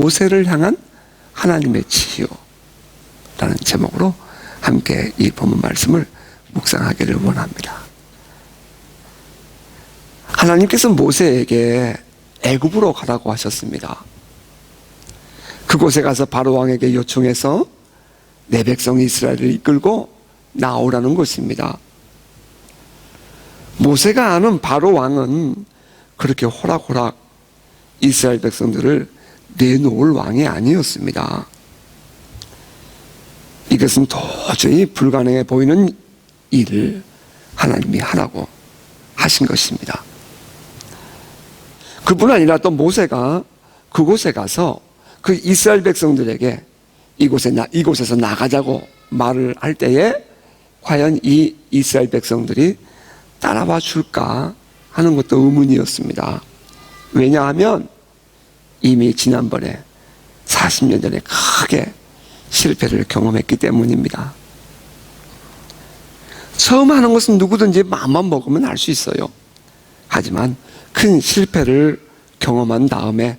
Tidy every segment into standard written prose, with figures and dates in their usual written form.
모세를 향한 하나님의 치유라는 제목으로 함께 이 본문 말씀을 묵상하기를 원합니다. 하나님께서 모세에게 애굽으로 가라고 하셨습니다. 그곳에 가서 바로 왕에게 요청해서 내 백성 이스라엘을 이끌고 나오라는 것입니다. 모세가 아는 바로 왕은 그렇게 호락호락 이스라엘 백성들을 내놓을 왕이 아니었습니다. 이것은 도저히 불가능해 보이는 일을 하나님이 하라고 하신 것입니다. 그뿐 아니라 또 모세가 그곳에 가서 그 이스라엘 백성들에게 이곳에서 나가자고 말을 할 때에 과연 이 이스라엘 백성들이 따라와 줄까 하는 것도 의문이었습니다. 왜냐하면 이미 지난번에 40년 전에 크게 실패를 경험했기 때문입니다. 처음 하는 것은 누구든지 마음만 먹으면 할 수 있어요. 하지만 큰 실패를 경험한 다음에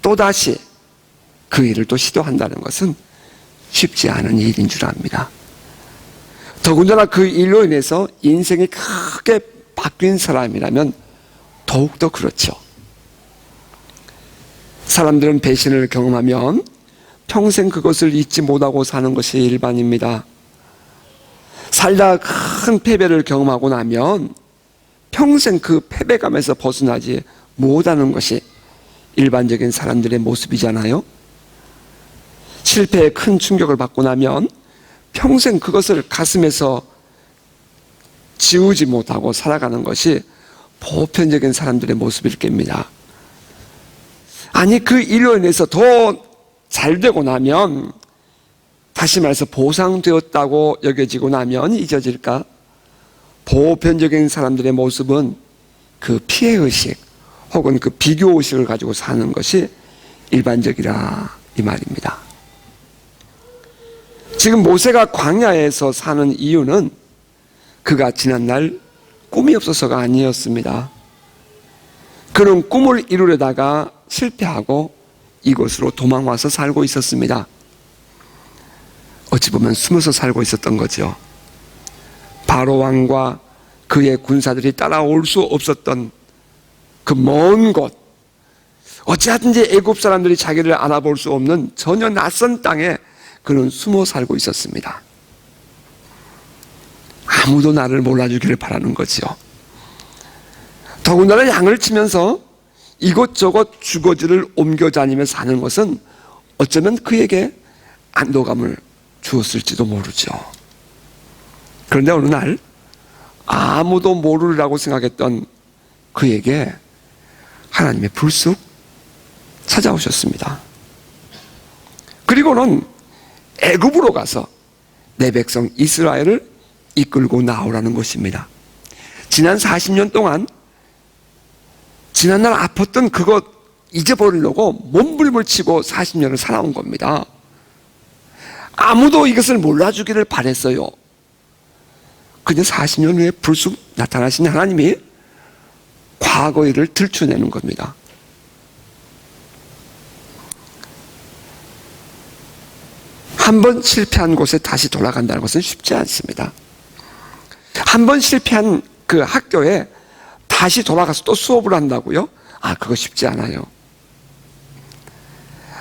또다시 그 일을 또 시도한다는 것은 쉽지 않은 일인 줄 압니다. 더군다나 그 일로 인해서 인생이 크게 바뀐 사람이라면 더욱더 그렇죠. 사람들은 배신을 경험하면 평생 그것을 잊지 못하고 사는 것이 일반입니다. 살다 큰 패배를 경험하고 나면 평생 그 패배감에서 벗어나지 못하는 것이 일반적인 사람들의 모습이잖아요. 실패에 큰 충격을 받고 나면 평생 그것을 가슴에서 지우지 못하고 살아가는 것이 보편적인 사람들의 모습일 겁니다. 아니, 그 일로 인해서 더 잘 되고 나면, 다시 말해서 보상되었다고 여겨지고 나면 잊어질까? 보편적인 사람들의 모습은 그 피해의식 혹은 그 비교의식을 가지고 사는 것이 일반적이라 이 말입니다. 지금 모세가 광야에서 사는 이유는 그가 지난날 꿈이 없어서가 아니었습니다. 그는 꿈을 이루려다가 실패하고 이곳으로 도망와서 살고 있었습니다. 어찌 보면 숨어서 살고 있었던 거죠. 바로 왕과 그의 군사들이 따라올 수 없었던 그 먼 곳, 어찌하든지 애굽 사람들이 자기를 알아볼 수 없는 전혀 낯선 땅에 그는 숨어 살고 있었습니다. 아무도 나를 몰라주기를 바라는 거죠. 더군다나 양을 치면서 이곳저곳 주거지를 옮겨 다니며 사는 것은 어쩌면 그에게 안도감을 주었을지도 모르죠. 그런데 어느 날 아무도 모르리라고 생각했던 그에게 하나님의 불쑥 찾아오셨습니다. 그리고는 애굽으로 가서 내 백성 이스라엘을 이끌고 나오라는 것입니다. 지난 40년 동안 지난날 아팠던 그것 잊어버리려고 몸부림을 치고 40년을 살아온 겁니다. 아무도 이것을 몰라주기를 바랬어요. 근데 40년 후에 불쑥 나타나신 하나님이 과거 일을 들춰내는 겁니다. 한번 실패한 곳에 다시 돌아간다는 것은 쉽지 않습니다. 한번 실패한 그 학교에 다시 돌아가서 또 수업을 한다고요? 그거 쉽지 않아요.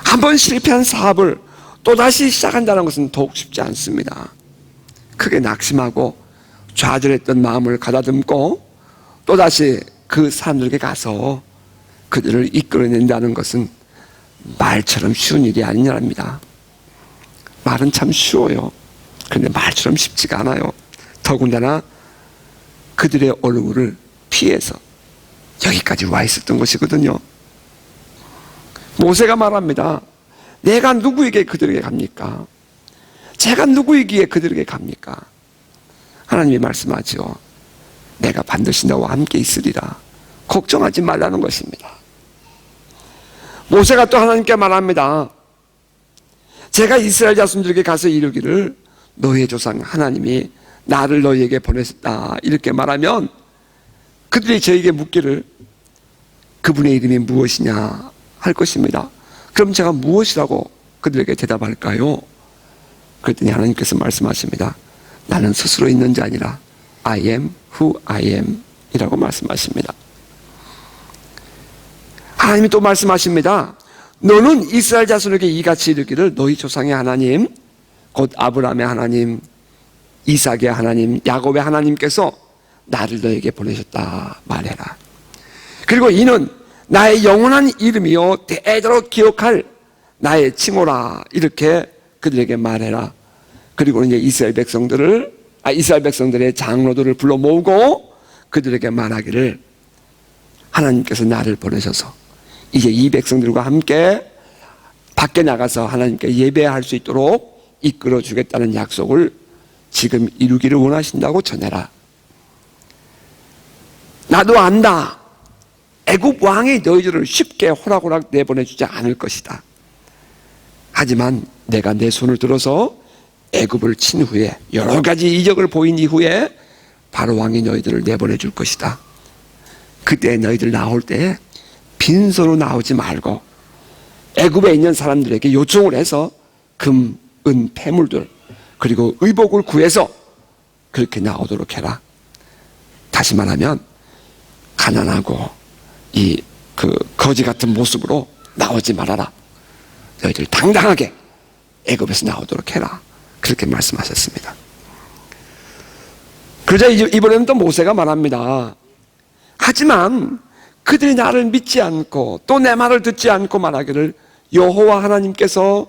한번 실패한 사업을 또다시 시작한다는 것은 더욱 쉽지 않습니다. 크게 낙심하고 좌절했던 마음을 가다듬고 또다시 그 사람들에게 가서 그들을 이끌어낸다는 것은 말처럼 쉬운 일이 아니랍니다. 말은 참 쉬워요. 그런데 말처럼 쉽지가 않아요. 더군다나 그들의 얼굴을 피해서 여기까지 와 있었던 것이거든요. 모세가 말합니다. 내가 누구에게 그들에게 갑니까? 제가 누구이기에 그들에게 갑니까? 하나님이 말씀하죠. 내가 반드시 너와 함께 있으리라. 걱정하지 말라는 것입니다. 모세가 또 하나님께 말합니다. 제가 이스라엘 자손들에게 가서 이르기를 너의 조상 하나님이 나를 너희에게 보내셨다 이렇게 말하면 그들이 저에게 묻기를 그분의 이름이 무엇이냐 할 것입니다. 그럼 제가 무엇이라고 그들에게 대답할까요? 그랬더니 하나님께서 말씀하십니다. 나는 스스로 있는 자 아니라 I am who I am 이라고 말씀하십니다. 하나님이 또 말씀하십니다. 너는 이스라엘 자손에게 이같이 이르기를 너희 조상의 하나님 곧 아브라함의 하나님, 이삭의 하나님, 야곱의 하나님께서 나를 너에게 보내셨다 말해라. 그리고 이는 나의 영원한 이름이요 대대로 기억할 나의 칭호라 이렇게 그들에게 말해라. 그리고 이제 이스라엘 백성들의 장로들을 불러 모으고 그들에게 말하기를 하나님께서 나를 보내셔서 이제 이 백성들과 함께 밖에 나가서 하나님께 예배할 수 있도록 이끌어 주겠다는 약속을 지금 이루기를 원하신다고 전해라. 나도 안다. 애굽 왕이 너희들을 쉽게 호락호락 내보내주지 않을 것이다. 하지만 내가 내 손을 들어서 애굽을 친 후에 여러 가지 이적을 보인 이후에 바로 왕이 너희들을 내보내줄 것이다. 그때 너희들 나올 때 빈손으로 나오지 말고 애굽에 있는 사람들에게 요청을 해서 금, 은, 폐물들 그리고 의복을 구해서 그렇게 나오도록 해라. 다시 말하면 가난하고 거지 같은 모습으로 나오지 말아라. 너희들 당당하게 애굽에서 나오도록 해라. 그렇게 말씀하셨습니다. 그러자 이번에는 또 모세가 말합니다. 하지만 그들이 나를 믿지 않고 또 내 말을 듣지 않고 말하기를 여호와 하나님께서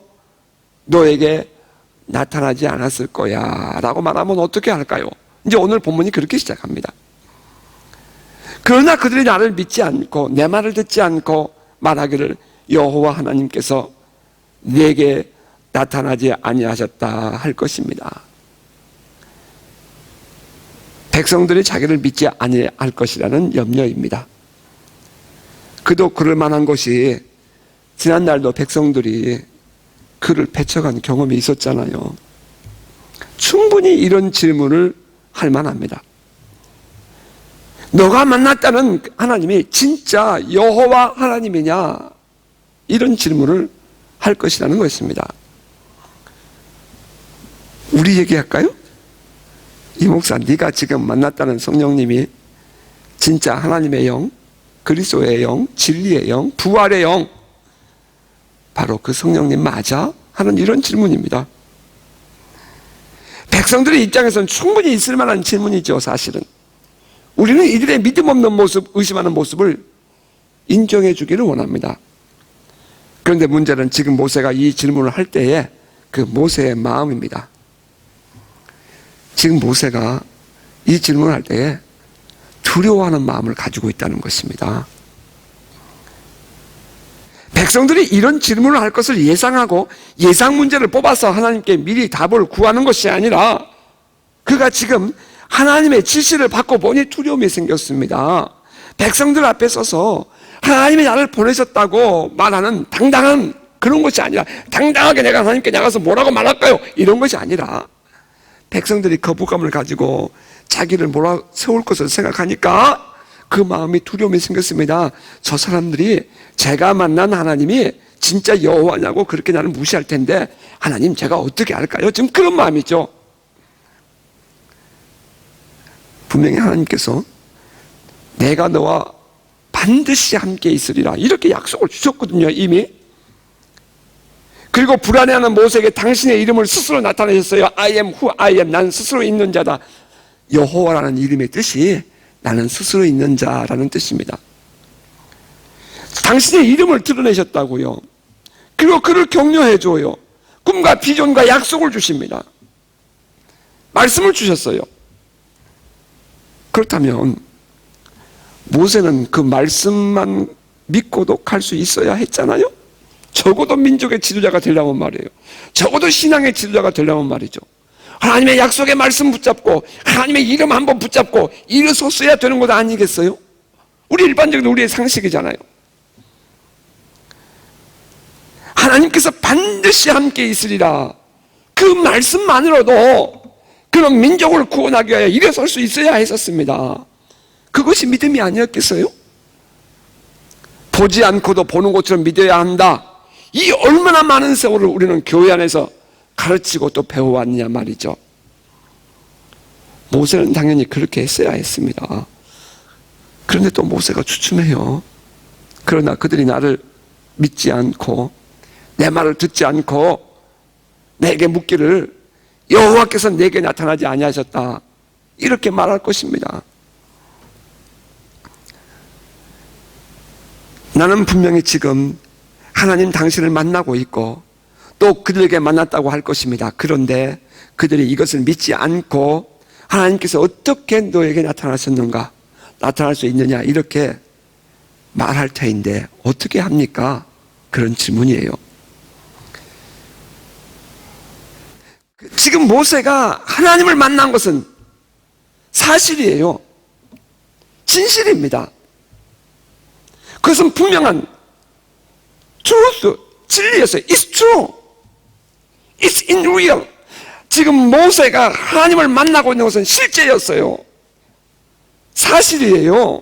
너에게 나타나지 않았을 거야 라고 말하면 어떻게 할까요? 이제 오늘 본문이 그렇게 시작합니다. 그러나 그들이 나를 믿지 않고 내 말을 듣지 않고 말하기를 여호와 하나님께서 내게 나타나지 아니하셨다 할 것입니다. 백성들이 자기를 믿지 아니할 것이라는 염려입니다. 그도 그럴 만한 것이 지난날도 백성들이 그를 배척한 경험이 있었잖아요. 충분히 이런 질문을 할 만합니다. 너가 만났다는 하나님이 진짜 여호와 하나님이냐? 이런 질문을 할 것이라는 것입니다. 우리 얘기할까요? 이 목사, 네가 지금 만났다는 성령님이 진짜 하나님의 영, 그리스도의 영, 진리의 영, 부활의 영, 바로 그 성령님 맞아? 하는 이런 질문입니다. 백성들의 입장에서는 충분히 있을 만한 질문이죠. 사실은 우리는 이들의 믿음 없는 모습, 의심하는 모습을 인정해 주기를 원합니다. 그런데 문제는 지금 모세가 이 질문을 할 때에 그 모세의 마음입니다. 지금 모세가 이 질문을 할 때에 두려워하는 마음을 가지고 있다는 것입니다. 백성들이 이런 질문을 할 것을 예상하고 예상 문제를 뽑아서 하나님께 미리 답을 구하는 것이 아니라 그가 지금 하나님의 지시를 받고 보니 두려움이 생겼습니다. 백성들 앞에 서서 하나님이 나를 보내셨다고 말하는 당당한 그런 것이 아니라 당당하게 내가 하나님께 나가서 뭐라고 말할까요? 이런 것이 아니라 백성들이 거부감을 가지고 자기를 몰아세울 것을 생각하니까 그 마음이 두려움이 생겼습니다. 저 사람들이 제가 만난 하나님이 진짜 여호와냐고 그렇게 나를 무시할 텐데 하나님 제가 어떻게 할까요? 지금 그런 마음이죠. 분명히 하나님께서 내가 너와 반드시 함께 있으리라 이렇게 약속을 주셨거든요. 이미. 그리고 불안해하는 모세에게 당신의 이름을 스스로 나타내셨어요. I am who I am. 난 스스로 있는 자다. 여호와라는 이름의 뜻이 나는 스스로 있는 자라는 뜻입니다. 당신의 이름을 드러내셨다고요. 그리고 그를 격려해줘요. 꿈과 비전과 약속을 주십니다. 말씀을 주셨어요. 그렇다면 모세는 그 말씀만 믿고도 갈 수 있어야 했잖아요. 적어도 민족의 지도자가 되려면 말이에요. 적어도 신앙의 지도자가 되려면 말이죠. 하나님의 약속의 말씀 붙잡고 하나님의 이름 한번 붙잡고 일어섰어야 되는 것 아니겠어요? 우리 일반적인 우리의 상식이잖아요. 하나님께서 반드시 함께 있으리라 그 말씀만으로도 그런 민족을 구원하기 위하여 일어설 수 있어야 했었습니다. 그것이 믿음이 아니었겠어요? 보지 않고도 보는 것처럼 믿어야 한다. 이 얼마나 많은 세월을 우리는 교회 안에서 가르치고 또 배워왔느냐 말이죠. 모세는 당연히 그렇게 했어야 했습니다. 그런데 또 모세가 주춤해요. 그러나 그들이 나를 믿지 않고 내 말을 듣지 않고 내게 묻기를 여호와께서 내게 나타나지 아니하셨다, 이렇게 말할 것입니다. 나는 분명히 지금 하나님 당신을 만나고 있고 또 그들에게 만났다고 할 것입니다. 그런데 그들이 이것을 믿지 않고 하나님께서 어떻게 너에게 나타나셨는가, 나타날 수 있느냐, 이렇게 말할 터인데 어떻게 합니까? 그런 질문이에요. 지금 모세가 하나님을 만난 것은 사실이에요. 진실입니다. 그것은 분명한 truth, 진리였어요. It's true. It's in real. 지금 모세가 하나님을 만나고 있는 것은 실제였어요. 사실이에요.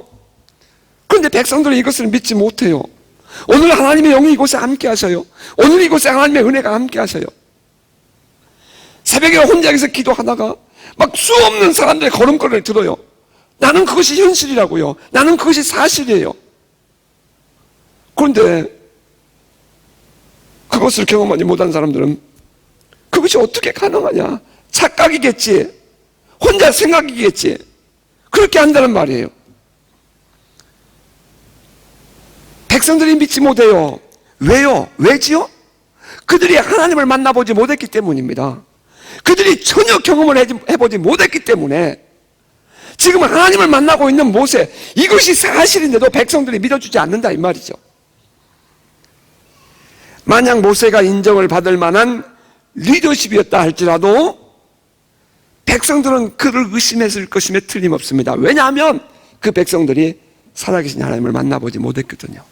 그런데 백성들은 이것을 믿지 못해요. 오늘 하나님의 영이 이곳에 함께 하셔요. 오늘 이곳에 하나님의 은혜가 함께 하셔요. 새벽에 혼자 여기서 기도하다가 막 수없는 사람들의 걸음걸이를 들어요. 나는 그것이 현실이라고요. 나는 그것이 사실이에요. 그런데 그것을 경험하지 못한 사람들은 그것이 어떻게 가능하냐, 착각이겠지, 혼자 생각이겠지, 그렇게 한다는 말이에요. 백성들이 믿지 못해요. 왜요? 왜지요? 그들이 하나님을 만나보지 못했기 때문입니다. 그들이 전혀 경험을 해보지 못했기 때문에 지금 하나님을 만나고 있는 모세, 이것이 사실인데도 백성들이 믿어주지 않는다, 이 말이죠. 만약 모세가 인정을 받을 만한 리더십이었다 할지라도 백성들은 그를 의심했을 것임에 틀림없습니다. 왜냐하면 그 백성들이 살아계신 하나님을 만나보지 못했거든요.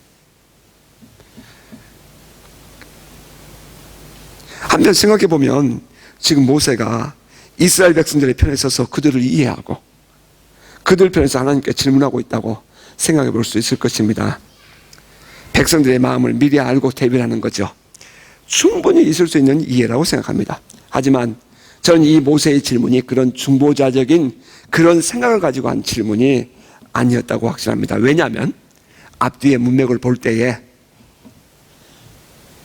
한편 생각해 보면 지금 모세가 이스라엘 백성들의 편에 서서 그들을 이해하고 그들 편에서 하나님께 질문하고 있다고 생각해 볼 수 있을 것입니다. 백성들의 마음을 미리 알고 대비하는 거죠. 충분히 있을 수 있는 이해라고 생각합니다. 하지만 저는 이 모세의 질문이 그런 중보자적인 그런 생각을 가지고 한 질문이 아니었다고 확신합니다. 왜냐하면 앞뒤의 문맥을 볼 때에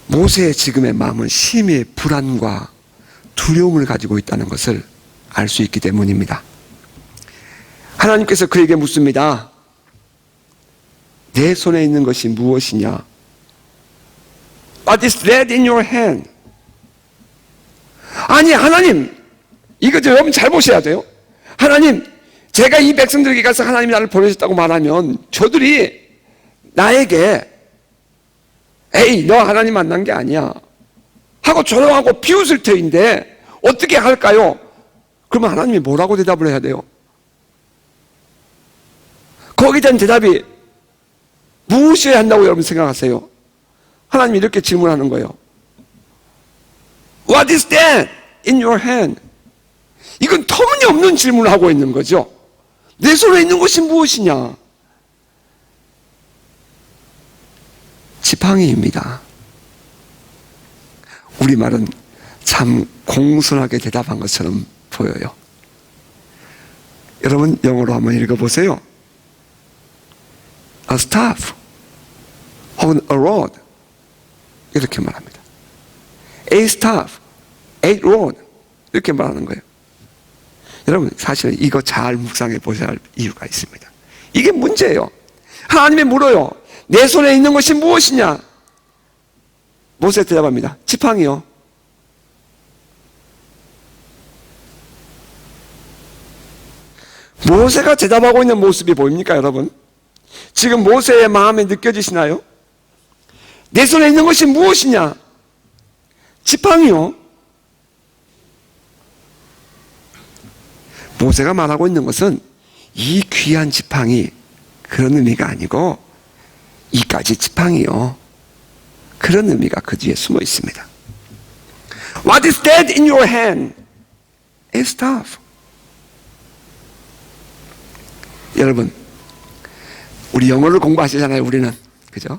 모세의 지금의 마음은 심히 불안과 두려움을 가지고 있다는 것을 알 수 있기 때문입니다. 하나님께서 그에게 묻습니다. 내 손에 있는 것이 무엇이냐? What is that in your hand? 아니 하나님, 이거 여러분 잘 보셔야 돼요. 하나님, 제가 이 백성들에게 가서 하나님이 나를 보내셨다고 말하면 저들이 나에게 에이 너 하나님 만난 게 아니야 하고 조롱하고 비웃을 터인데 어떻게 할까요? 그러면 하나님이 뭐라고 대답을 해야 돼요? 거기에 대한 대답이 무엇이어야 한다고 여러분 생각하세요? 하나님이 이렇게 질문하는 거예요. What is that in your hand? 이건 터무니없는 질문을 하고 있는 거죠. 내 손에 있는 것이 무엇이냐? 지팡이입니다. 우리말은 참 공손하게 대답한 것처럼 보여요. 여러분 영어로 한번 읽어보세요. A staff 혹은 a rod 이렇게 말합니다. A staff, a rod 이렇게 말하는 거예요. 여러분 사실은 이거 잘 묵상해 보셔야 할 이유가 있습니다. 이게 문제예요. 하나님이 물어요. 내 손에 있는 것이 무엇이냐? 모세 대답합니다. 지팡이요. 모세가 대답하고 있는 모습이 보입니까 여러분? 지금 모세의 마음에 느껴지시나요? 내 손에 있는 것이 무엇이냐? 지팡이요. 모세가 말하고 있는 것은 이 귀한 지팡이 그런 의미가 아니고 이까지 지팡이요. 그런 의미가 그 뒤에 숨어 있습니다. What is that in your hand? A staff. 여러분, 우리 영어를 공부하시잖아요, 우리는. 그죠?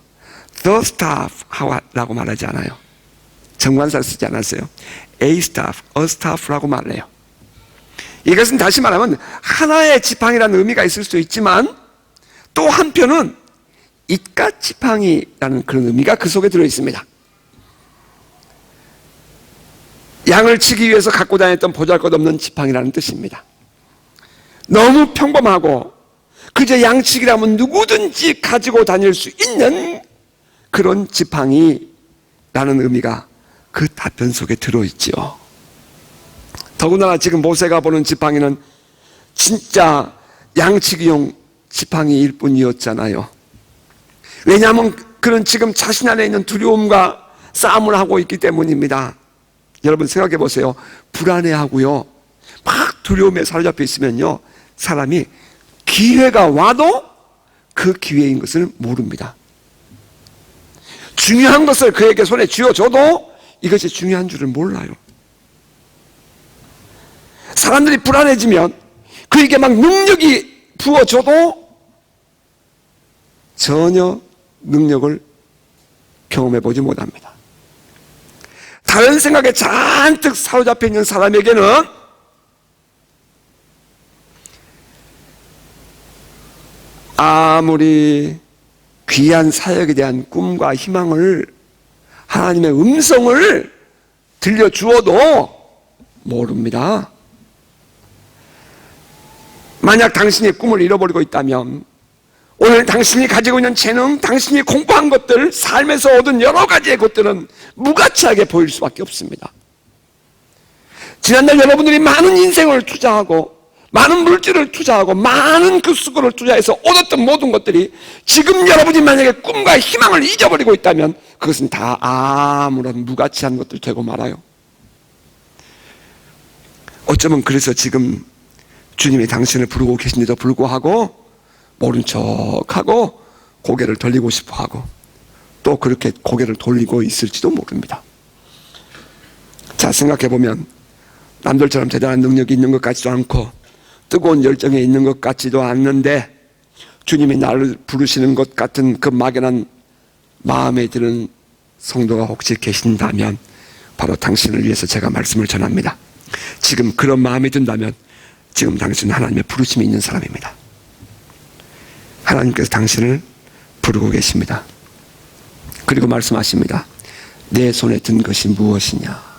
the staff라고 말하지 않아요. 정관사를 쓰지 않았어요. a staff, a staff라고 말해요. 이것은 다시 말하면 하나의 지팡이라는 의미가 있을 수 있지만 또 한편은 이깟 지팡이라는 그런 의미가 그 속에 들어 있습니다. 양을 치기 위해서 갖고 다녔던 보잘것없는 지팡이라는 뜻입니다. 너무 평범하고 그저 양치기라면 누구든지 가지고 다닐 수 있는 그런 지팡이라는 의미가 그 답변 속에 들어있죠. 더군다나 지금 모세가 보는 지팡이는 진짜 양치기용 지팡이일 뿐이었잖아요. 왜냐하면 그는 지금 자신 안에 있는 두려움과 싸움을 하고 있기 때문입니다. 여러분 생각해 보세요. 불안해하고요, 막 두려움에 사로잡혀 있으면요, 사람이 기회가 와도 그 기회인 것을 모릅니다. 중요한 것을 그에게 손에 쥐어줘도 이것이 중요한 줄을 몰라요. 사람들이 불안해지면 그에게 막 능력이 부어져도 전혀 능력을 경험해 보지 못합니다. 다른 생각에 잔뜩 사로잡혀 있는 사람에게는 아무리 귀한 사역에 대한 꿈과 희망을, 하나님의 음성을 들려주어도 모릅니다. 만약 당신이 꿈을 잃어버리고 있다면 오늘 당신이 가지고 있는 재능, 당신이 공부한 것들, 삶에서 얻은 여러 가지의 것들은 무가치하게 보일 수밖에 없습니다. 지난날 여러분들이 많은 인생을 투자하고 많은 물질을 투자하고 많은 그 수고를 투자해서 얻었던 모든 것들이 지금 여러분이 만약에 꿈과 희망을 잊어버리고 있다면 그것은 다 아무런 무가치한 것들 되고 말아요. 어쩌면 그래서 지금 주님이 당신을 부르고 계신데도 불구하고 모른 척하고 고개를 돌리고 싶어하고 또 그렇게 고개를 돌리고 있을지도 모릅니다. 자, 생각해보면 남들처럼 대단한 능력이 있는 것 같지도 않고 뜨거운 열정에 있는 것 같지도 않는데 주님이 나를 부르시는 것 같은 그 막연한 마음에 드는 성도가 혹시 계신다면 바로 당신을 위해서 제가 말씀을 전합니다. 지금 그런 마음이 든다면 지금 당신은 하나님의 부르심이 있는 사람입니다. 하나님께서 당신을 부르고 계십니다. 그리고 말씀하십니다. 내 손에 든 것이 무엇이냐?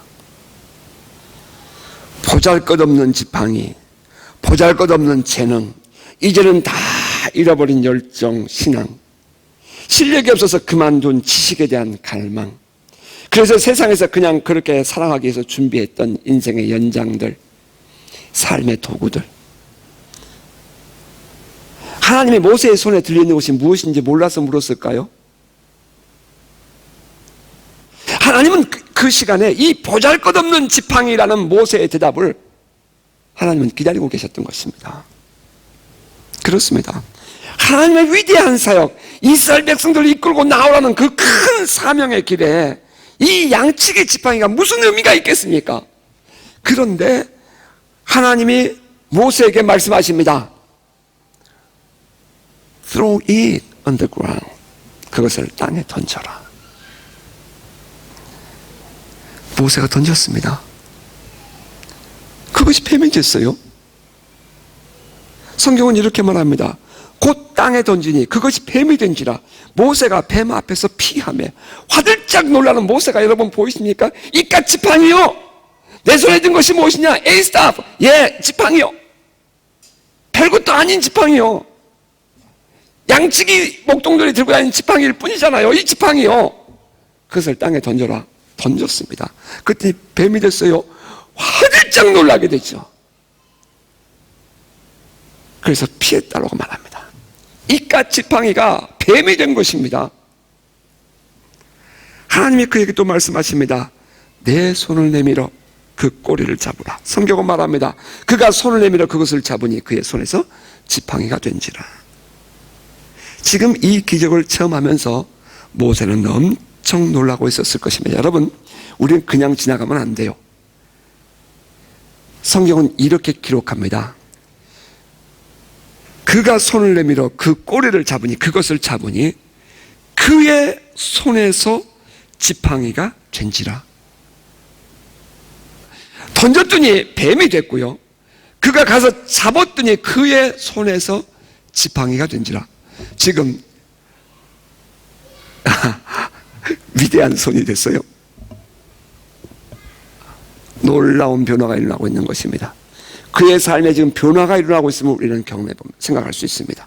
보잘것없는 지팡이, 보잘것없는 재능, 이제는 다 잃어버린 열정, 신앙, 실력이 없어서 그만둔 지식에 대한 갈망, 그래서 세상에서 그냥 그렇게 살아가기 위해서 준비했던 인생의 연장들, 삶의 도구들. 하나님이 모세의 손에 들려있는 것이 무엇인지 몰라서 물었을까요? 하나님은 그 시간에 이 보잘것없는 지팡이라는 모세의 대답을 하나님은 기다리고 계셨던 것입니다. 그렇습니다. 하나님의 위대한 사역, 이스라엘 백성들을 이끌고 나오라는 그 큰 사명의 길에 이 양치기 지팡이가 무슨 의미가 있겠습니까? 그런데 하나님이 모세에게 말씀하십니다. Throw it on the ground. 그것을 땅에 던져라. 모세가 던졌습니다. 그것이 뱀이 됐어요. 성경은 이렇게 말합니다. 곧 땅에 던지니 그것이 뱀이 된지라. 모세가 뱀 앞에서 피하며 화들짝 놀라는 모세가 여러분 보이십니까? 이깟 지팡이요. 내 손에 든 것이 무엇이냐? A staff. 예, 지팡이요. 별것도 아닌 지팡이요. 양치기 목동들이 들고 다니는 지팡이일 뿐이잖아요. 이 지팡이요. 그것을 땅에 던져라. 던졌습니다. 그때 뱀이 됐어요. 화들짝 놀라게 됐죠. 그래서 피했다라고 말합니다. 이깟 지팡이가 뱀이 된 것입니다. 하나님이 그에게 또 말씀하십니다. 내 손을 내밀어 그 꼬리를 잡으라. 성경은 말합니다. 그가 손을 내밀어 그것을 잡으니 그의 손에서 지팡이가 된지라. 지금 이 기적을 처음 하면서 모세는 엄청 놀라고 있었을 것입니다. 여러분, 우리는 그냥 지나가면 안 돼요. 성경은 이렇게 기록합니다. 그가 손을 내밀어 그 꼬리를 잡으니, 그것을 잡으니 그의 손에서 지팡이가 된지라. 던졌더니 뱀이 됐고요. 그가 가서 잡았더니 그의 손에서 지팡이가 된지라. 지금 위대한 손이 됐어요. 놀라운 변화가 일어나고 있는 것입니다. 그의 삶에 지금 변화가 일어나고 있음을 우리는 경험해보면 생각할 수 있습니다.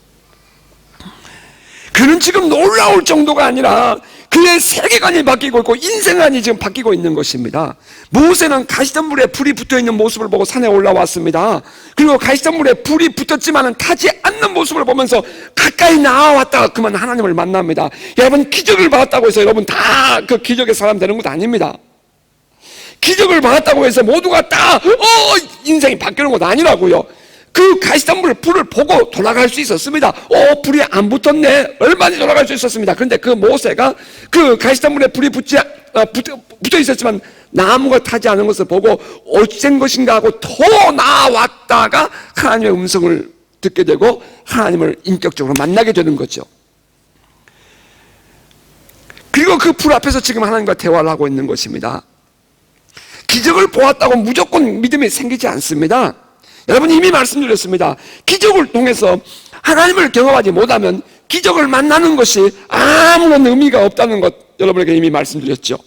그는 지금 놀라울 정도가 아니라 그의 세계관이 바뀌고 있고 인생관이 지금 바뀌고 있는 것입니다. 모세는 가시덤불에 불이 붙어있는 모습을 보고 산에 올라왔습니다. 그리고 가시덤불에 불이 붙었지만 타지 않는 모습을 보면서 가까이 나와왔다가 그만 하나님을 만납니다. 여러분, 기적을 받았다고 해서 여러분 다 그 기적의 사람 되는 것도 아닙니다. 기적을 받았다고 해서 모두가 다 인생이 바뀌는 것도 아니라고요. 그 가시덤불 불을 보고 돌아갈 수 있었습니다. 불이 안 붙었네. 얼마나 돌아갈 수 있었습니다. 그런데 그 모세가 그 가시덤불에 불이 붙어 있었지만 나무가 타지 않은 것을 보고 어찌된 것인가 하고 더 나아왔다가 하나님의 음성을 듣게 되고 하나님을 인격적으로 만나게 되는 거죠. 그리고 그 불 앞에서 지금 하나님과 대화를 하고 있는 것입니다. 기적을 보았다고 무조건 믿음이 생기지 않습니다. 여러분, 이미 말씀드렸습니다. 기적을 통해서 하나님을 경험하지 못하면 기적을 만나는 것이 아무런 의미가 없다는 것 여러분에게 이미 말씀드렸죠.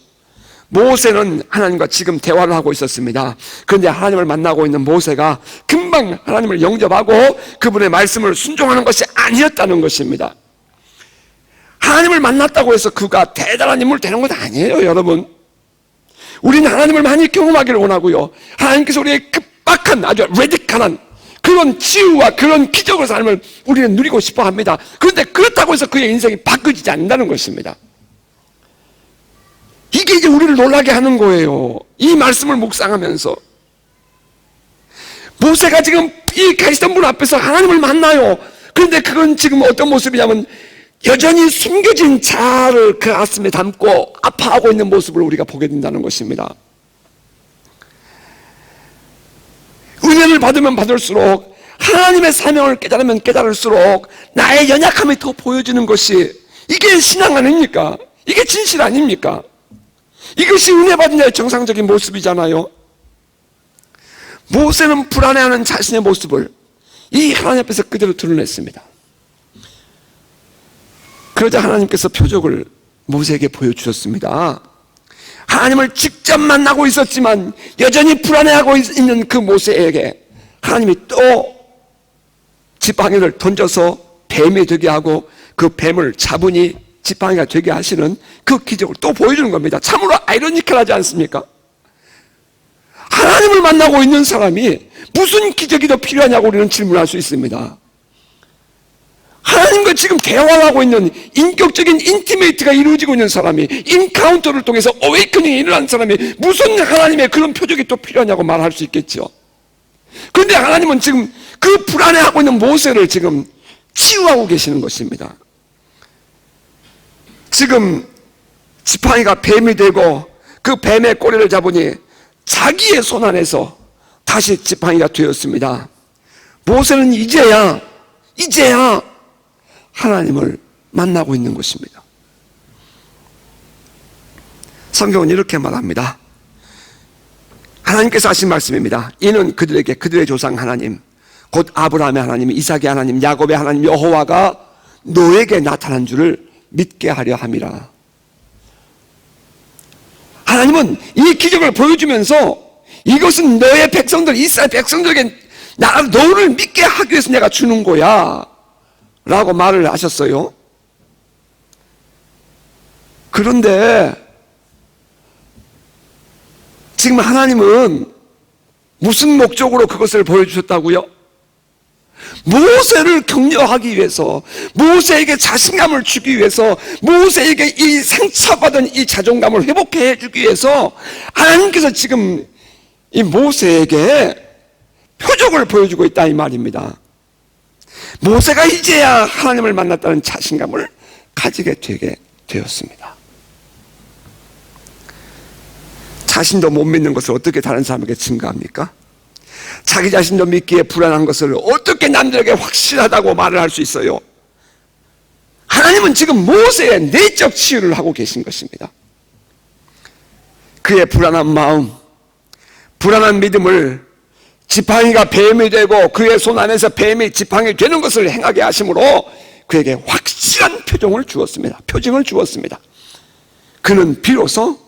모세는 하나님과 지금 대화를 하고 있었습니다. 그런데 하나님을 만나고 있는 모세가 금방 하나님을 영접하고 그분의 말씀을 순종하는 것이 아니었다는 것입니다. 하나님을 만났다고 해서 그가 대단한 인물 되는 것 아니에요, 여러분. 우리는 하나님을 많이 경험하기를 원하고요. 하나님께서 우리의 급박한 아주 레디컬한 그런 치유와 그런 기적의 삶을 우리는 누리고 싶어 합니다. 그런데 그렇다고 해서 그의 인생이 바뀌지 않는다는 것입니다. 이게 이제 우리를 놀라게 하는 거예요. 이 말씀을 묵상하면서 모세가 지금 이 가시덤불 앞에서 하나님을 만나요. 그런데 그건 지금 어떤 모습이냐면 여전히 숨겨진 자아를 그 가슴에 담고 아파하고 있는 모습을 우리가 보게 된다는 것입니다. 은혜를 받으면 받을수록 하나님의 사명을 깨달으면 깨달을수록 나의 연약함이 더 보여지는 것이 이게 신앙 아닙니까? 이게 진실 아닙니까? 이것이 은혜 받은 자의 정상적인 모습이잖아요. 모세는 불안해하는 자신의 모습을 이 하나님 앞에서 그대로 드러냈습니다. 그러자 하나님께서 표적을 모세에게 보여주셨습니다. 하나님을 직접 만나고 있었지만 여전히 불안해하고 있는 그 모세에게 하나님이 또 지팡이를 던져서 뱀이 되게 하고 그 뱀을 잡으니 지팡이가 되게 하시는 그 기적을 또 보여주는 겁니다. 참으로 아이러니컬하지 않습니까? 하나님을 만나고 있는 사람이 무슨 기적이 더 필요하냐고 우리는 질문할 수 있습니다. 하나님과 지금 대화를 하고 있는 인격적인 인티메이트가 이루어지고 있는 사람이, 인카운터를 통해서 어웨이커닝이 일어난 사람이 무슨 하나님의 그런 표적이 또 필요하냐고 말할 수 있겠죠. 그런데 하나님은 지금 그 불안해하고 있는 모세를 지금 치유하고 계시는 것입니다. 지금 지팡이가 뱀이 되고 그 뱀의 꼬리를 잡으니 자기의 손 안에서 다시 지팡이가 되었습니다. 모세는 이제야 하나님을 만나고 있는 것입니다. 성경은 이렇게 말합니다. 하나님께서 하신 말씀입니다. 이는 그들에게 그들의 조상 하나님, 곧 아브라함의 하나님, 이삭의 하나님, 야곱의 하나님 여호와가 너에게 나타난 줄을 믿게 하려 함이라. 하나님은 이 기적을 보여주면서 이것은 너의 백성들, 이스라엘 백성들에게 너를 믿게 하기 위해서 내가 주는 거야 라고 말을 하셨어요. 그런데 지금 하나님은 무슨 목적으로 그것을 보여주셨다고요? 모세를 격려하기 위해서, 모세에게 자신감을 주기 위해서, 모세에게 이 상처받은 이 자존감을 회복해 주기 위해서 하나님께서 지금 이 모세에게 표적을 보여주고 있다 이 말입니다. 모세가 이제야 하나님을 만났다는 자신감을 가지게 되게 되었습니다. 자신도 못 믿는 것을 어떻게 다른 사람에게 증거합니까? 자기 자신도 믿기에 불안한 것을 어떻게 남들에게 확실하다고 말을 할 수 있어요? 하나님은 지금 모세의 내적 치유를 하고 계신 것입니다. 그의 불안한 마음, 불안한 믿음을 지팡이가 뱀이 되고 그의 손 안에서 뱀이 지팡이 되는 것을 행하게 하심으로 그에게 확실한 표정을 주었습니다. 그는 비로소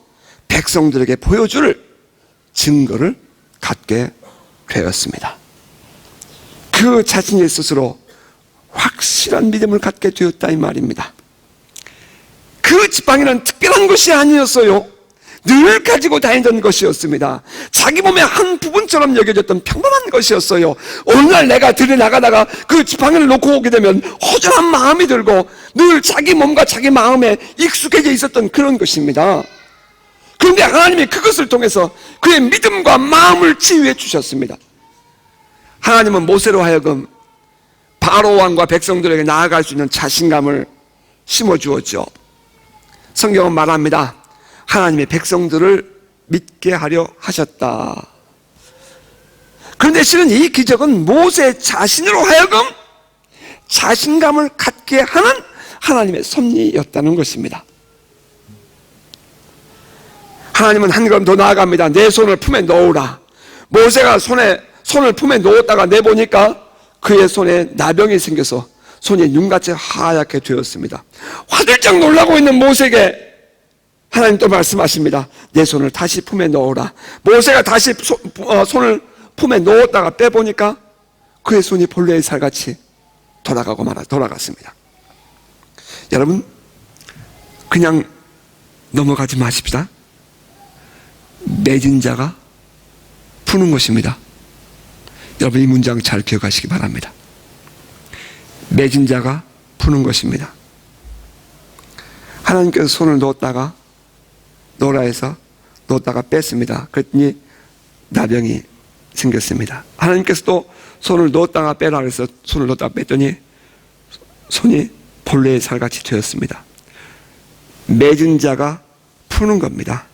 백성들에게 보여줄 증거를 갖게 되었습니다. 그 자신의 스스로 확실한 믿음을 갖게 되었다 이 말입니다. 그 지팡이는 특별한 것이 아니었어요. 늘 가지고 다니던 것이었습니다. 자기 몸의 한 부분처럼 여겨졌던 평범한 것이었어요. 오늘날 내가 들에 나가다가 그 지팡이를 놓고 오게 되면 허전한 마음이 들고 늘 자기 몸과 자기 마음에 익숙해져 있었던 그런 것입니다. 그런데 하나님이 그것을 통해서 그의 믿음과 마음을 치유해 주셨습니다. 하나님은 모세로 하여금 바로 왕과 백성들에게 나아갈 수 있는 자신감을 심어주었죠. 성경은 말합니다. 하나님의 백성들을 믿게 하려 하셨다. 그런데 실은 이 기적은 모세 자신으로 하여금 자신감을 갖게 하는 하나님의 섭리였다는 것입니다. 하나님은 한 걸음 더 나아갑니다. 내 손을 품에 넣으라. 모세가 손을 품에 넣었다가 내보니까 그의 손에 나병이 생겨서 손이 눈같이 하얗게 되었습니다. 화들짝 놀라고 있는 모세에게 하나님 또 말씀하십니다. 내 손을 다시 품에 넣어라. 모세가 다시 손을 품에 넣었다가 빼보니까 그의 손이 본래의 살같이 돌아갔습니다. 여러분, 그냥 넘어가지 마십시다. 맺은 자가 푸는 것입니다. 여러분, 이 문장 잘 기억하시기 바랍니다. 맺은 자가 푸는 것입니다. 하나님께서 손을 넣으라 해서 넣었다가 뺐습니다. 그랬더니 나병이 생겼습니다. 하나님께서 또 손을 넣었다가 빼라 그래서 손을 넣었다가 뺐더니 손이 본래의 살같이 되었습니다. 맺은 자가 푸는 겁니다.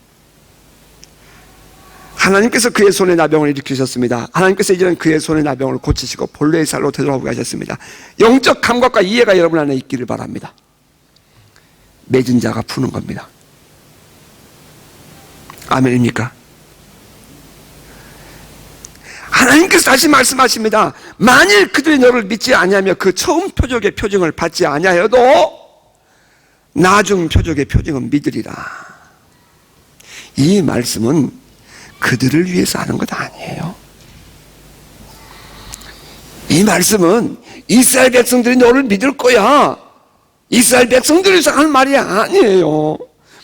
하나님께서 그의 손에 나병을 일으키셨습니다. 하나님께서 이제는 그의 손에 나병을 고치시고 본래의 살로 되돌아오게 하셨습니다. 영적 감각과 이해가 여러분 안에 있기를 바랍니다. 맺은 자가 푸는 겁니다. 아멘입니까? 하나님께서 다시 말씀하십니다. 만일 그들이 너를 믿지 아니하며 그 처음 표적의 표징을 받지 아니하여도 나중 표적의 표징은 믿으리라. 이 말씀은 그들을 위해서 하는 것 아니에요. 이 말씀은 이스라엘 백성들이 너를 믿을 거야, 이스라엘 백성들을 위해서 하는 말이 아니에요.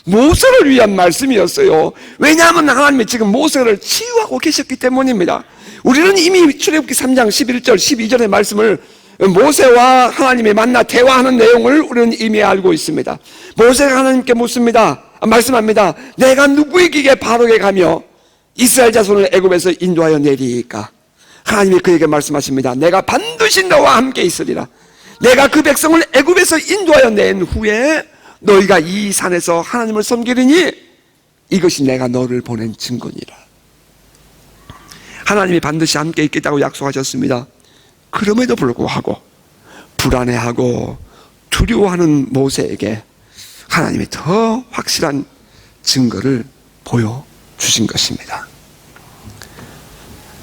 모세를 위한 말씀이었어요. 왜냐하면 하나님이 지금 모세를 치유하고 계셨기 때문입니다. 우리는 이미 출애굽기 3장 11절 12절의 말씀을, 모세와 하나님이 만나 대화하는 내용을 우리는 이미 알고 있습니다. 모세가 하나님께 말씀합니다. 내가 누구에게 바로게 가며 이스라엘 자손을 애굽에서 인도하여 내리까? 하나님이 그에게 말씀하십니다. 내가 반드시 너와 함께 있으리라. 내가 그 백성을 애굽에서 인도하여 낸 후에 너희가 이 산에서 하나님을 섬기리니 이것이 내가 너를 보낸 증거니라. 하나님이 반드시 함께 있겠다고 약속하셨습니다. 그럼에도 불구하고 불안해하고 두려워하는 모세에게 하나님이 더 확실한 증거를 보여주신 것입니다.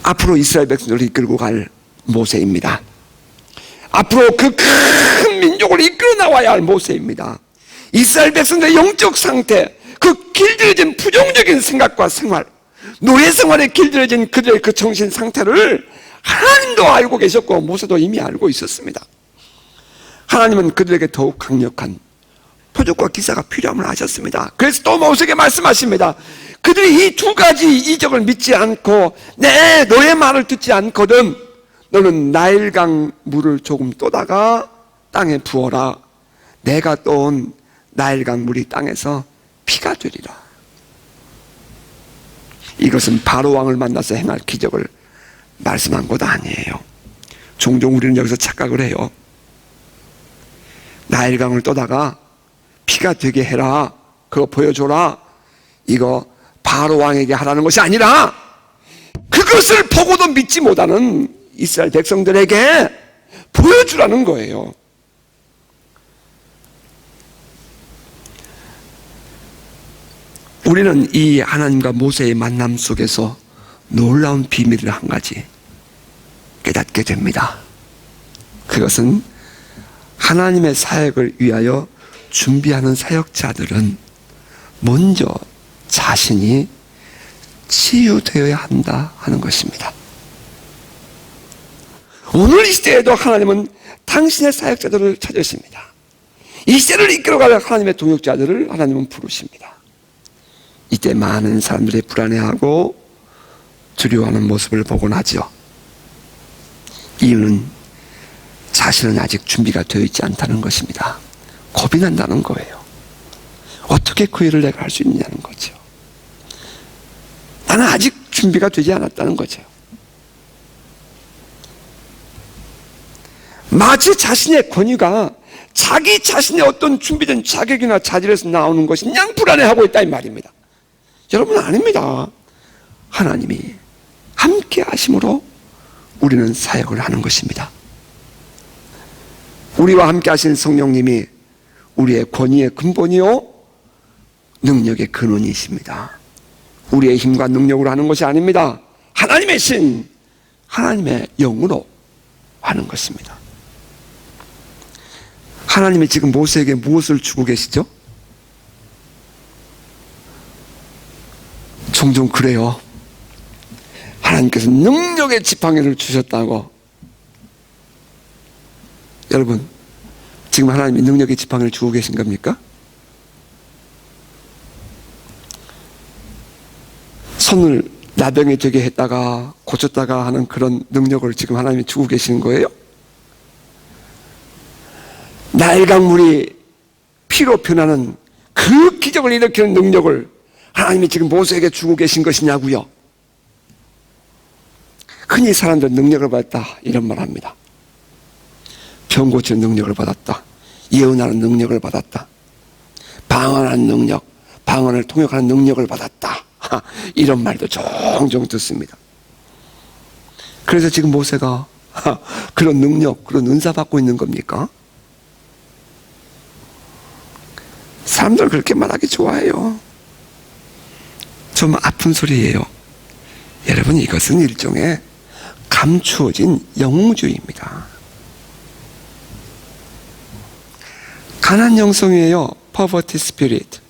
앞으로 이스라엘 백성들을 이끌고 갈 모세입니다. 앞으로 그 큰 민족을 이끌어 나와야 할 모세입니다. 이스라엘 백성들의 영적 상태, 그 길들여진 부정적인 생각과 생활, 노예 생활에 길들여진 그들의 그 정신 상태를 하나님도 알고 계셨고 모세도 이미 알고 있었습니다. 하나님은 그들에게 더욱 강력한 표적과 기사가 필요함을 아셨습니다. 그래서 또 모세에게 말씀하십니다. 그들이 이 두 가지 이적을 믿지 않고 너의 말을 듣지 않거든 너는 나일강 물을 조금 떠다가 땅에 부어라. 내가 떠온 나일강 물이 땅에서 피가 되리라. 이것은 바로 왕을 만나서 행할 기적을 말씀한 것 아니에요. 종종 우리는 여기서 착각을 해요. 나일강을 떠다가 피가 되게 해라, 그거 보여줘라, 이거 바로 왕에게 하라는 것이 아니라 그것을 보고도 믿지 못하는 이스라엘 백성들에게 보여주라는 거예요. 우리는 이 하나님과 모세의 만남 속에서 놀라운 비밀을 한 가지 깨닫게 됩니다. 그것은 하나님의 사역을 위하여 준비하는 사역자들은 먼저 자신이 치유되어야 한다 하는 것입니다. 오늘 이 시대에도 하나님은 당신의 사역자들을 찾으십니다. 이 시대를 이끌어갈 하나님의 동역자들을 하나님은 부르십니다. 이때 많은 사람들이 불안해하고 두려워하는 모습을 보곤 하죠. 이유는 자신은 아직 준비가 되어 있지 않다는 것입니다. 겁이 난다는 거예요. 어떻게 그 일을 내가 할 수 있냐는 거죠. 나는 아직 준비가 되지 않았다는 거죠. 마치 자신의 권위가 자기 자신의 어떤 준비된 자격이나 자질에서 나오는 것이 그냥 불안해하고 있다 이 말입니다. 여러분 아닙니다. 하나님이 함께 하심으로 우리는 사역을 하는 것입니다. 우리와 함께 하신 성령님이 우리의 권위의 근본이요 능력의 근원이십니다. 우리의 힘과 능력으로 하는 것이 아닙니다. 하나님의 신, 하나님의 영으로 하는 것입니다. 하나님이 지금 모세에게 무엇을 주고 계시죠? 종종 그래요. 하나님께서 능력의 지팡이를 주셨다고. 여러분, 지금 하나님이 능력의 지팡이를 주고 계신 겁니까? 손을 나병이 되게 했다가 고쳤다가 하는 그런 능력을 지금 하나님이 주고 계시는 거예요? 나일강물이 피로 변하는 그 기적을 일으키는 능력을 하나님이 지금 모세에게 주고 계신 것이냐고요? 흔히 사람들은 능력을 받았다 이런 말 합니다. 병 고치는 능력을 받았다. 예언하는 능력을 받았다. 방언하는 능력, 방언을 통역하는 능력을 받았다. 이런 말도 종종 듣습니다. 그래서 지금 모세가 그런 능력, 그런 은사 받고 있는 겁니까? 사람들은 그렇게 말하기 좋아해요. 좀 아픈 소리예요. 여러분, 이것은 일종의 감추어진 영웅주의입니다. 가난 영성이에요. poverty spirit.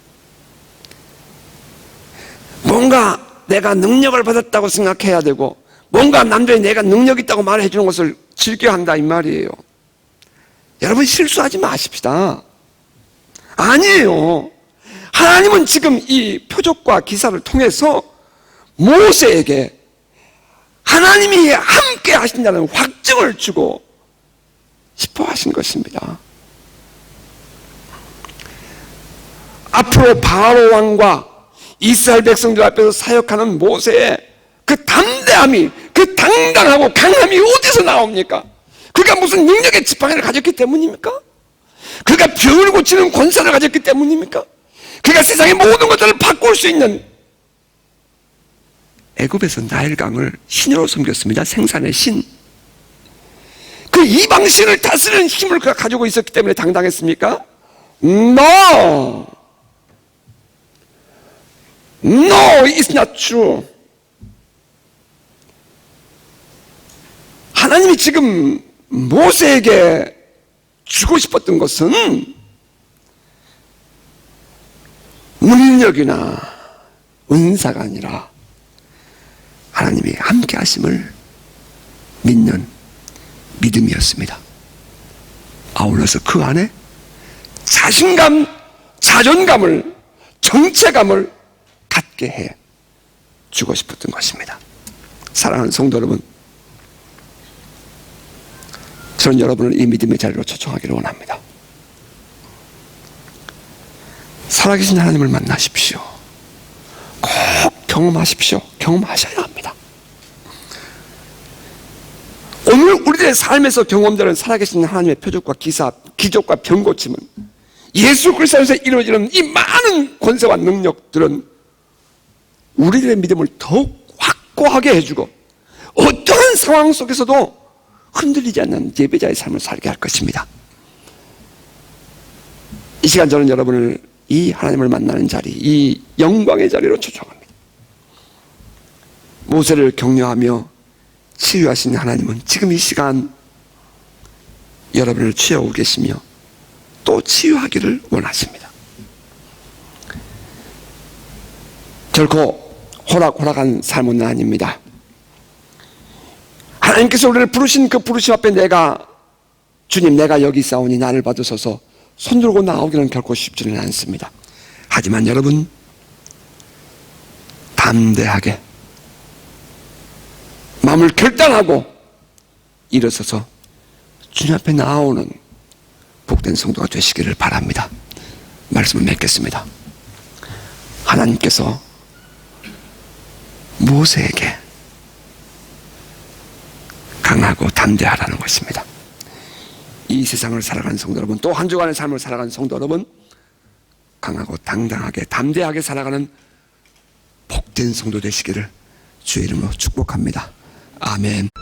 뭔가 내가 능력을 받았다고 생각해야 되고 뭔가 남들이 내가 능력 있다고 말해 주는 것을 즐겨야 한다 이 말이에요. 여러분 실수하지 마십시다. 아니에요. 하나님은 지금 이 표적과 기사를 통해서 모세에게 하나님이 함께 하신다는 확증을 주고 싶어 하신 것입니다. 앞으로 바로 왕과 이스라엘 백성들 앞에서 사역하는 모세의 그 담대함이, 그 당당하고 강함이 어디서 나옵니까? 그가 무슨 능력의 지팡이를 가졌기 때문입니까? 그가 병을 고치는 권세를 가졌기 때문입니까? 그가 세상의 모든 것들을 바꿀 수 있는, 애굽에서 나일강을 신으로 섬겼습니다. 생산의 신. 그 이방신을 다스리는 힘을 그가 가지고 있었기 때문에 당당했습니까? No! No, it's not true. 하나님이 지금 모세에게 주고 싶었던 것은 능력이나 은사가 아니라 하나님이 함께 하심을 믿는 믿음이었습니다. 아울러서 그 안에 자신감, 자존감을, 정체감을 갖게 해 주고 싶었던 것입니다. 사랑하는 성도 여러분, 저는 여러분을 이 믿음의 자리로 초청하기를 원합니다. 살아계신 하나님을 만나십시오. 꼭 경험하십시오. 경험하셔야 합니다. 오늘 우리들의 삶에서 경험되는 살아계신 하나님의 표적과 기사, 기적과 병고침은 예수 그리스도 안에서 이루어지는 이 많은 권세와 능력들은 우리들의 믿음을 더욱 확고하게 해주고 어떠한 상황 속에서도 흔들리지 않는 예배자의 삶을 살게 할 것입니다. 이 시간 저는 여러분을 이 하나님을 만나는 자리, 이 영광의 자리로 초청합니다. 모세를 격려하며 치유하신 하나님은 지금 이 시간 여러분을 치유하고 계시며 또 치유하기를 원하십니다. 결코 호락호락한 삶은 아닙니다. 하나님께서 우리를 부르신 그 부르심 앞에 주님 내가 여기 있사오니 나를 받으소서 손 들고 나오기는 결코 쉽지는 않습니다. 하지만 여러분 담대하게 마음을 결단하고 일어서서 주님 앞에 나오는 복된 성도가 되시기를 바랍니다. 말씀을 맺겠습니다. 하나님께서 모세에게 강하고 담대하라는 것입니다. 이 세상을 살아가는 성도 여러분, 또 한 주간의 삶을 살아가는 성도 여러분, 강하고 당당하게 담대하게 살아가는 복된 성도 되시기를 주의 이름으로 축복합니다. 아멘.